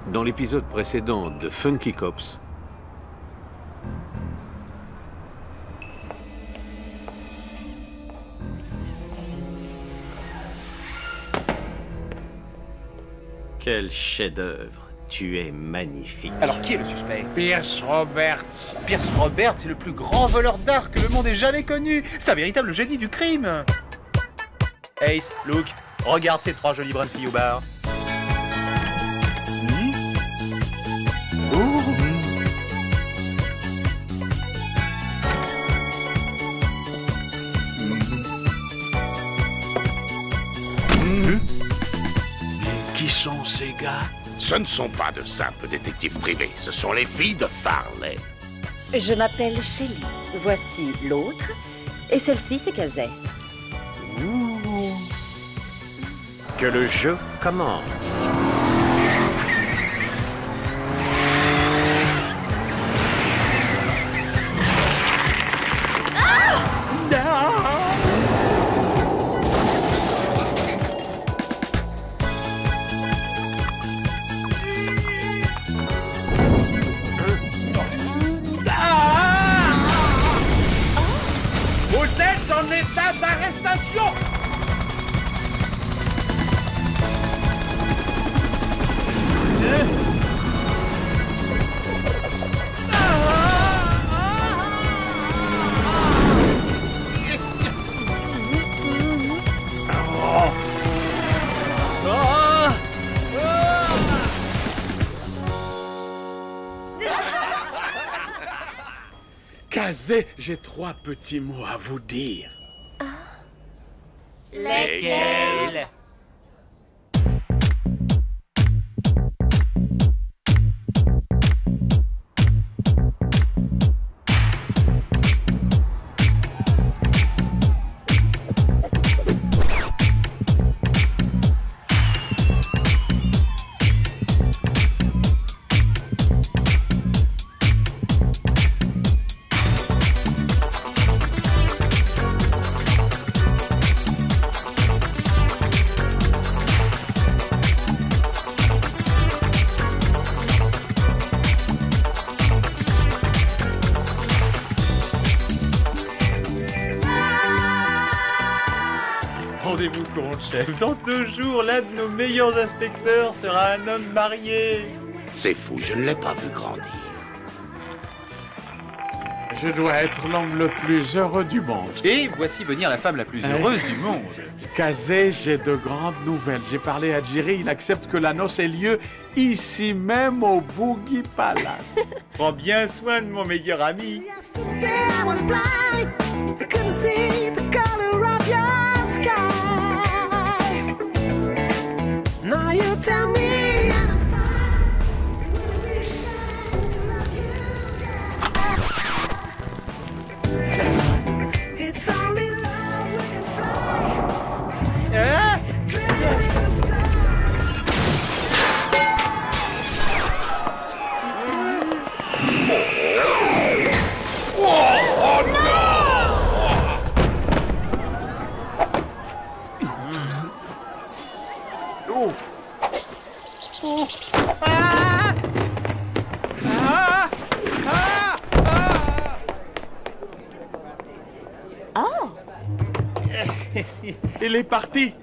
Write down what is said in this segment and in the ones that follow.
Dans l'épisode précédent de Funky Cops, quel chef-d'œuvre! Tu es magnifique. Alors qui est le suspect? Pierce Roberts. Pierce Roberts est le plus grand voleur d'art que le monde ait jamais connu. C'est un véritable génie du crime. Ace, Luke, regarde ces trois jolies brunnes filles au bar. Qui sont ces gars? Ce ne sont pas de simples détectives privés, ce sont les filles de Farley. Je m'appelle Shelley. Voici l'autre. Et celle-ci, c'est Kazay. que le jeu commence. Vous êtes en état d'arrestation! Kazé, j'ai 3 petits mots à vous dire. Lesquels? Rendez-vous compte, chef. Dans 2 jours, l'un de nos meilleurs inspecteurs sera un homme marié. C'est fou, je ne l'ai pas vu grandir. Je dois être l'homme le plus heureux du monde. Et voici venir la femme la plus heureuse du monde. Kazé, j'ai de grandes nouvelles. J'ai parlé à Jerry, il accepte que la noce ait lieu ici même au Boogie Palace. Prends bien soin de mon meilleur ami. Il est parti.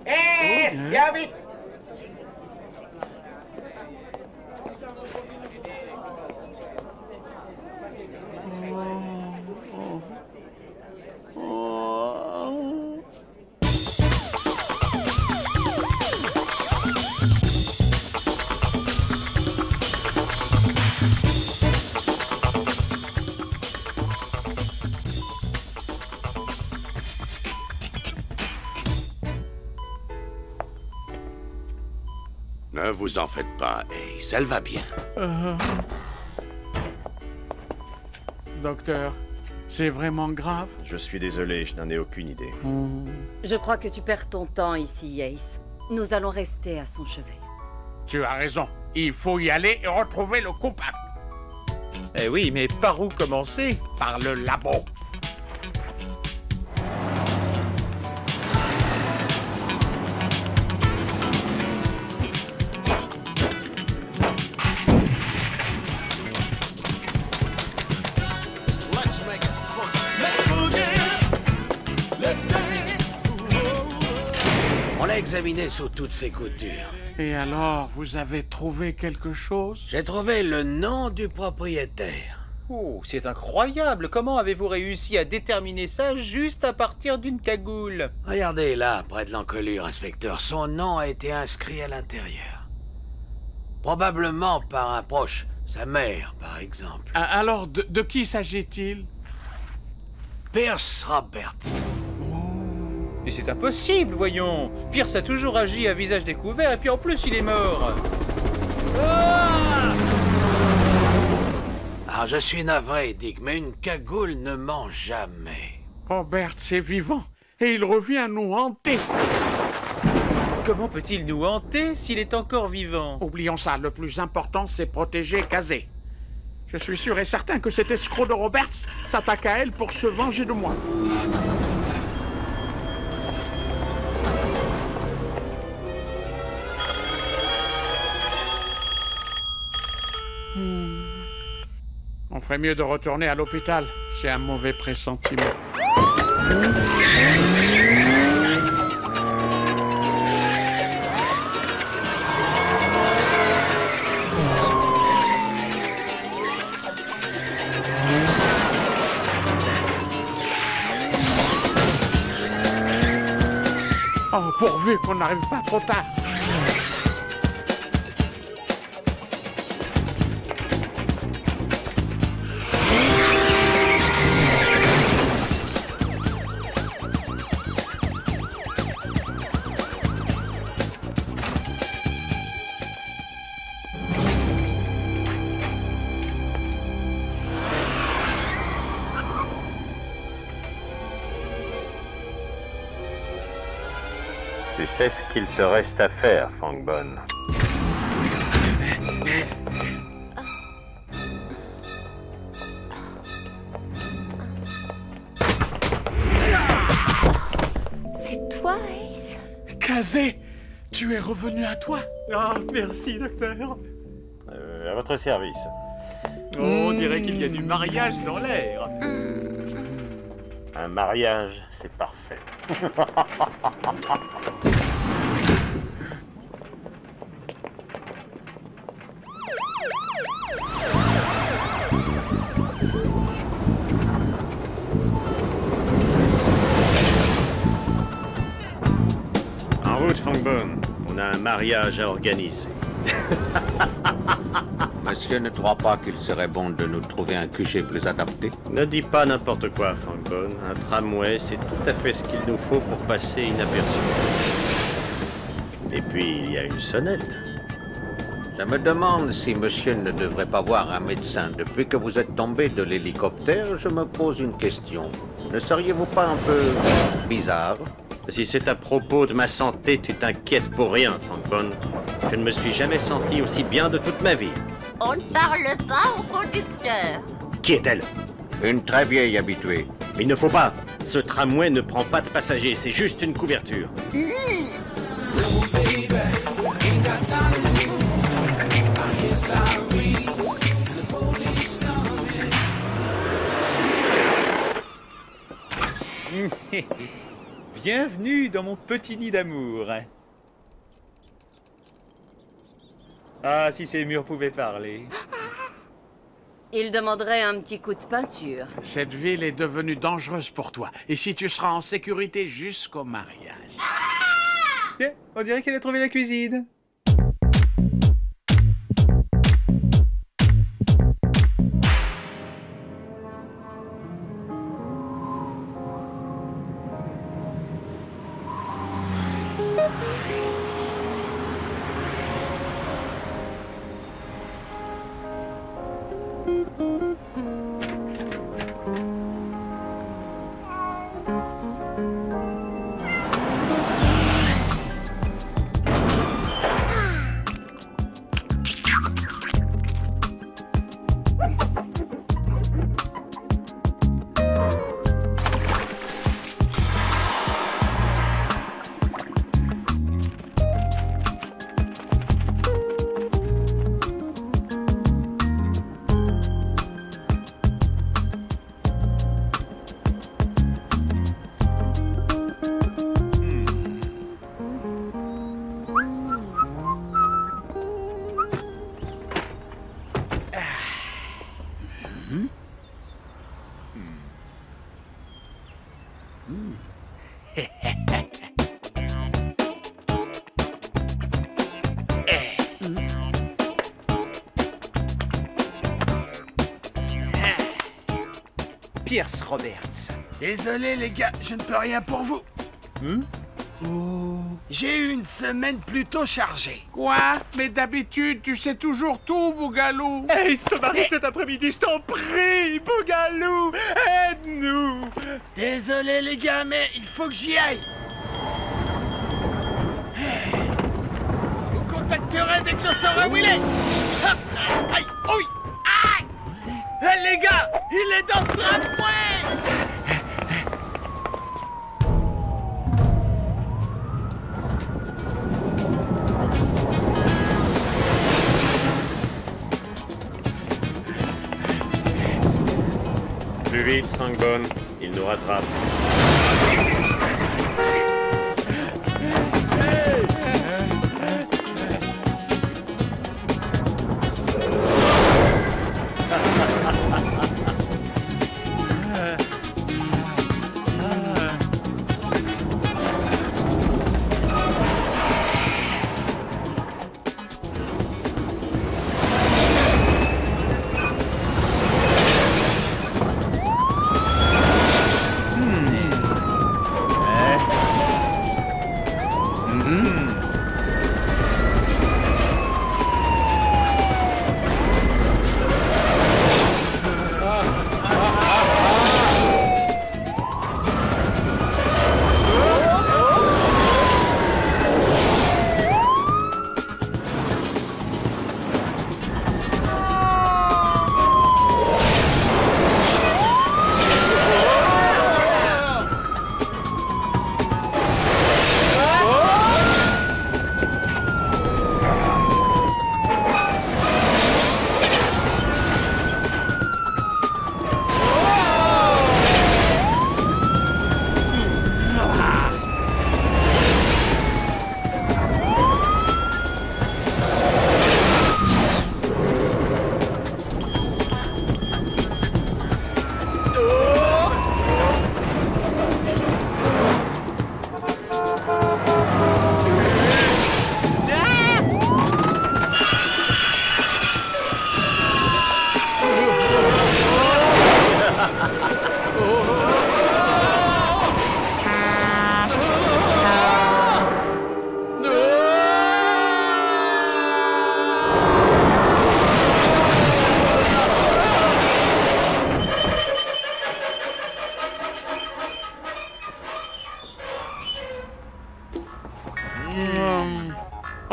Hé, viens vite. Ne vous en faites pas, Ace, elle va bien. Docteur, c'est vraiment grave? Je suis désolé, je n'en ai aucune idée. Je crois que tu perds ton temps ici, Ace. Nous allons rester à son chevet. Tu as raison. Il faut y aller et retrouver le coupable. Eh oui, mais par où commencer? Par le labo. On l'a examiné sous toutes ses coutures. Et alors, vous avez trouvé quelque chose? J'ai trouvé le nom du propriétaire. Oh, c'est incroyable. Comment avez-vous réussi à déterminer ça juste à partir d'une cagoule? Regardez là, près de l'encolure, inspecteur. Son nom a été inscrit à l'intérieur. Probablement par un proche. Sa mère, par exemple. Alors, de qui s'agit-il? Pierce Roberts. Mais c'est impossible, voyons. Pierce a toujours agi à visage découvert et puis en plus il est mort. Ah, je suis navré, Dick, mais une cagoule ne ment jamais. Robert, c'est vivant. Et il revient nous hanter. Comment peut-il nous hanter s'il est encore vivant? Oublions ça, le plus important, c'est protéger Kazé. Je suis sûr et certain que cet escroc de Roberts s'attaque à elle pour se venger de moi. On ferait mieux de retourner à l'hôpital. J'ai un mauvais pressentiment. Oh, pourvu qu'on n'arrive pas trop tard. Tu sais ce qu'il te reste à faire, Fangbone. C'est toi, Ace? Kazé, tu es revenu à toi? Ah, merci, docteur. À votre service. Oh, on dirait qu'il y a du mariage dans l'air. Un mariage, c'est parfait. En route, Fangbone. On a un mariage à organiser. Monsieur ne croit pas qu'il serait bon de nous trouver un QG plus adapté? Ne dis pas n'importe quoi, Fangbone. Un tramway, c'est tout à fait ce qu'il nous faut pour passer inaperçu. Et puis, il y a une sonnette. Je me demande si monsieur ne devrait pas voir un médecin. Depuis que vous êtes tombé de l'hélicoptère, je me pose une question. Ne seriez-vous pas un peu bizarre? Si c'est à propos de ma santé, tu t'inquiètes pour rien, Fangbone. Je ne me suis jamais senti aussi bien de toute ma vie. On ne parle pas au conducteur. Qui est-elle? Une très vieille habituée. Mais il ne faut pas. Ce tramway ne prend pas de passagers, c'est juste une couverture. Bienvenue dans mon petit nid d'amour. Ah, si ces murs pouvaient parler. Il demanderait un petit coup de peinture. Cette ville est devenue dangereuse pour toi. Et si tu seras en sécurité jusqu'au mariage. Tiens, on dirait qu'elle a trouvé la cuisine. Pierce Roberts. Désolé les gars, je ne peux rien pour vous. J'ai eu une semaine plutôt chargée. Quoi? Mais d'habitude, tu sais toujours tout, Bougalou. Hey, se marie cet après-midi, je t'en prie, Bougalou, aide-nous. Désolé les gars, mais il faut que j'y aille. Je vous contacterai dès que je saurai où il est. Hop, aïe, oui, aïe. Hey, les gars, il est dans ce tramway. Plus vite, Frangbone, il nous rattrape.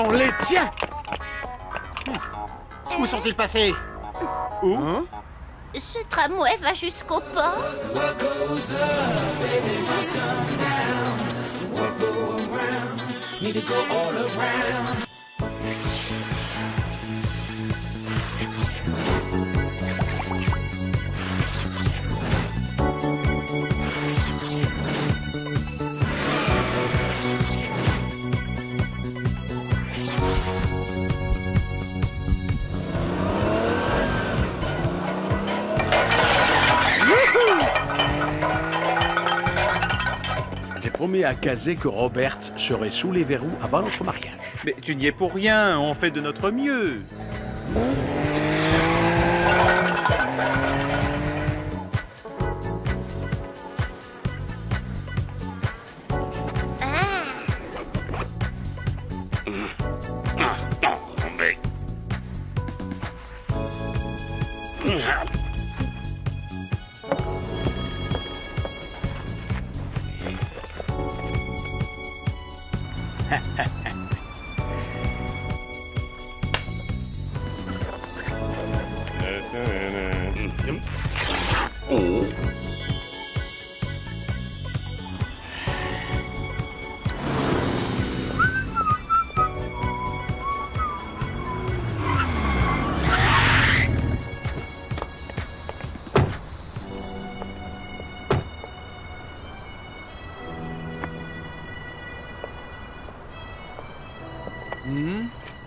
On les tient. Où sont-ils passés? Où? Ce tramway va jusqu'au port. J'ai promis à Kazé que Robert serait sous les verrous avant notre mariage. Mais tu n'y es pour rien, on fait de notre mieux.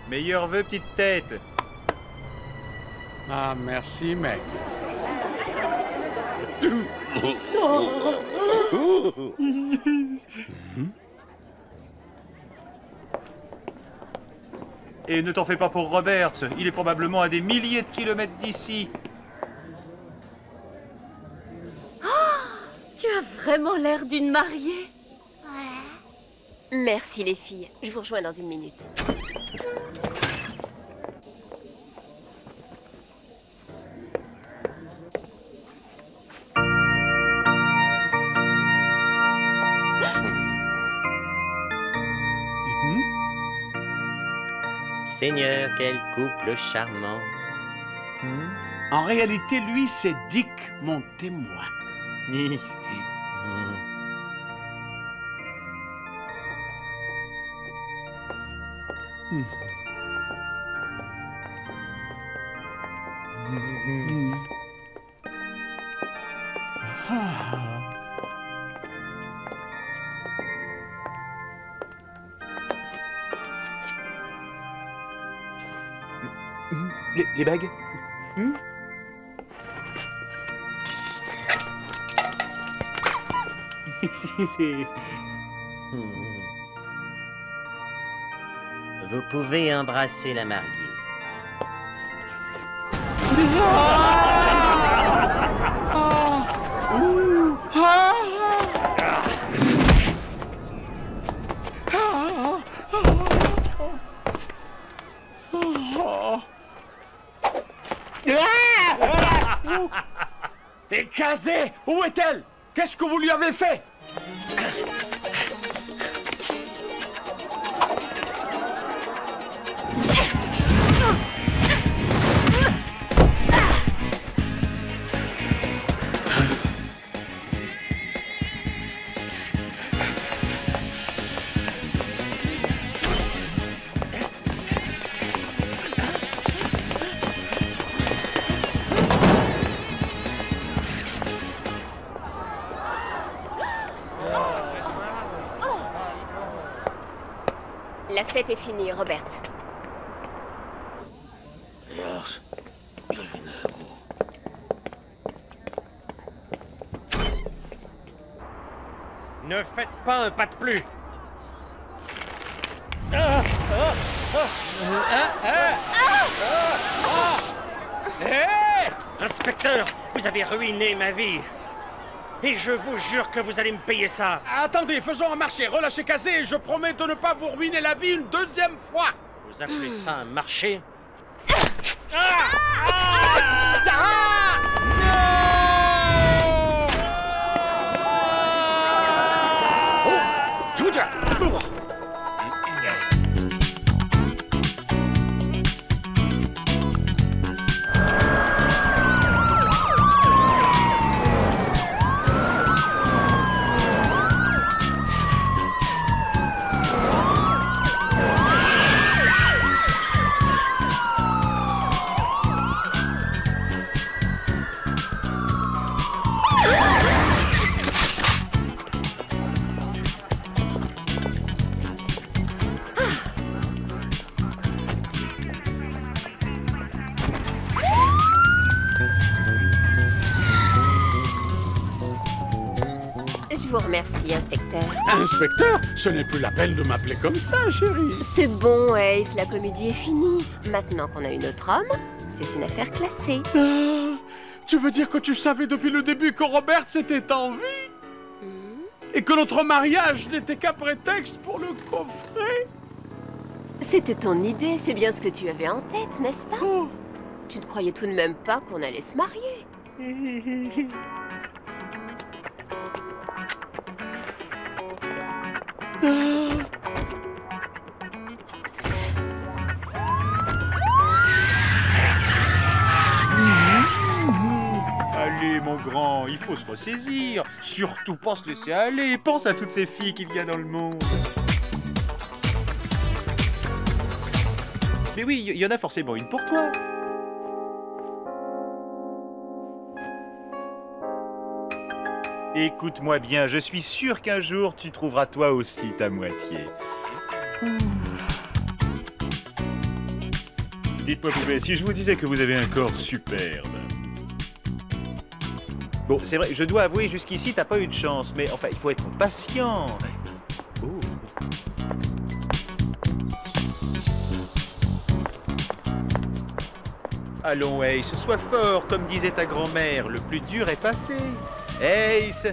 Meilleurs vœux, petite tête. Ah, merci, mec. Et ne t'en fais pas pour Roberts, il est probablement à des milliers de kilomètres d'ici. Tu as vraiment l'air d'une mariée. Merci les filles, je vous rejoins dans une minute. Seigneur, quel couple charmant. En réalité, lui, c'est Dick, mon témoin. Les bagues? Vous pouvez embrasser la mariée. Et Kazé, où est-elle? Qu'est-ce que vous lui avez fait? La fête est finie, Robert. Ne faites pas un pas de plus. Inspecteur, vous avez ruiné ma vie. Et je vous jure que vous allez me payer ça. Attendez, faisons un marché, relâchez Kazé et je promets de ne pas vous ruiner la vie une deuxième fois. Vous appelez ça un marché? Je vous tiens. vous remercie, inspecteur. Inspecteur, ce n'est plus la peine de m'appeler comme ça, chérie. C'est bon, Ace, la comédie est finie. Maintenant qu'on a eu notre homme, c'est une affaire classée. Ah, tu veux dire que tu savais depuis le début que Robert était en vie? Et que notre mariage n'était qu'un prétexte pour le coffret? C'était ton idée, c'est bien ce que tu avais en tête, n'est-ce pas? Tu ne croyais tout de même pas qu'on allait se marier. Allez, mon grand, il faut se ressaisir. Surtout, pas se laisser aller. Pense à toutes ces filles qu'il y a dans le monde. Mais oui, il y en a forcément une pour toi. Écoute-moi bien, je suis sûr qu'un jour, tu trouveras toi aussi ta moitié. Dites-moi, poupée, si je vous disais que vous avez un corps superbe. Bon, c'est vrai, je dois avouer, jusqu'ici, t'as pas eu de chance, mais enfin, il faut être patient. Oh. Allons, Ace, sois fort, comme disait ta grand-mère, le plus dur est passé. Ace.